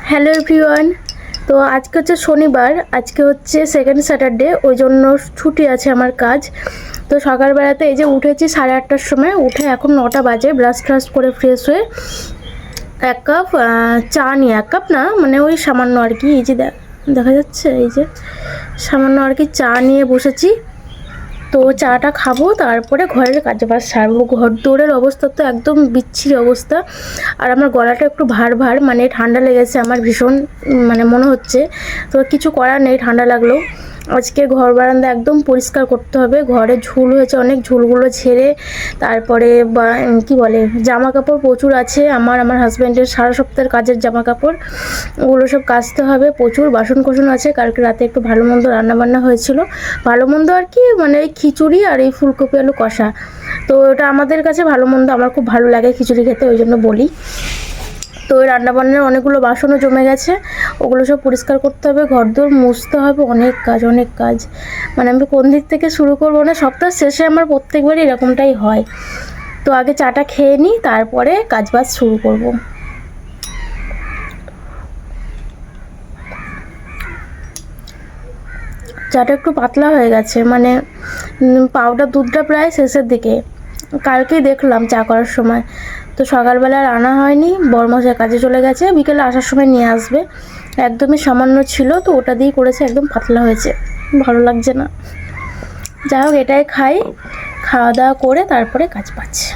Hello everyone. তো আজকে হচ্ছে শনিবার, আজকে হচ্ছে সেকেন্ড স্যাটারডে, ওই জন্য ছুটি আছে আমার কাজ। তো সকালবেলাতে এই যে উঠেছি 8:30টার সময়, উঠে এখন 9টা বাজে। ব্রাশ ট্রাশ করে ফ্রেশ হয়ে এক কাপ চা নিয়ে, এক কাপ না মানে ওই সামান্য আর কি, এই যে দেখা যাচ্ছে এই যে সামান্য আর কি চা নিয়ে বসেছি। তো চাটা খাবো, তারপরে ঘরের কাজবাজ সারবো। ঘর দৌড়ের অবস্থা তো একদম বিচ্ছিরি অবস্থা। আর আমার গলাটা একটু ভার ভার, মানে ঠান্ডা লেগেছে আমার ভীষণ, মানে মনে হচ্ছে। তো কিছু করার নেই, ঠান্ডা লাগলেও। আজকে ঘর বারান্দা একদম পরিষ্কার করতে হবে। ঘরে ঝুল হয়েছে অনেক, ঝুলগুলো ঝেড়ে তারপরে কি বলে জামা কাপড় প্রচুর আছে আমার হাজব্যান্ডের সারা সপ্তাহের কাজের জামা কাপড়, ওগুলো সব কাচতে হবে। প্রচুর বাসন কোসন আছে, কালকে রাতে একটু ভালো মন্দ রান্নাবান্না হয়েছিল। ভালো মন্দ আর কি, মানে এই খিচুড়ি আর এই ফুলকপি আলু কষা। তো ওটা আমাদের কাছে ভালো মন্দ, আমার খুব ভালো লাগে খিচুড়ি খেতে, ওই জন্য বলি। তো ওই রান্নাবান্নার অনেকগুলো বাসনও জমে গেছে, ওগুলো সব পরিষ্কার করতে হবে। ঘরদোর মুছতে হবে, অনেক কাজ অনেক কাজ। মানে আমি কোন দিক থেকে শুরু করবো না, সপ্তাহ শেষে আমার প্রত্যেকবারই এরকমটাই হয়। তো আগে চাটা খেয়ে নিই, তারপরে কাজবাজ শুরু করব। চাটা একটু পাতলা হয়ে গেছে, মানে পাউডার দুধটা প্রায় শেষের দিকে। কালকেই দেখলাম চা করার সময়। তো সকালবেলা আর আনা হয়নি, বড়মশাই কাজে চলে গেছে, বিকেলে আসার সময় নিয়ে আসবে। একদমই সামান্য ছিল, তো ওটা দিয়েই করেছে, একদম পাতলা হয়েছে, ভালো লাগছে না। যাই হোক, এটাই খাই, খাওয়া দাওয়া করে তারপরে কাজ পাচ্ছে।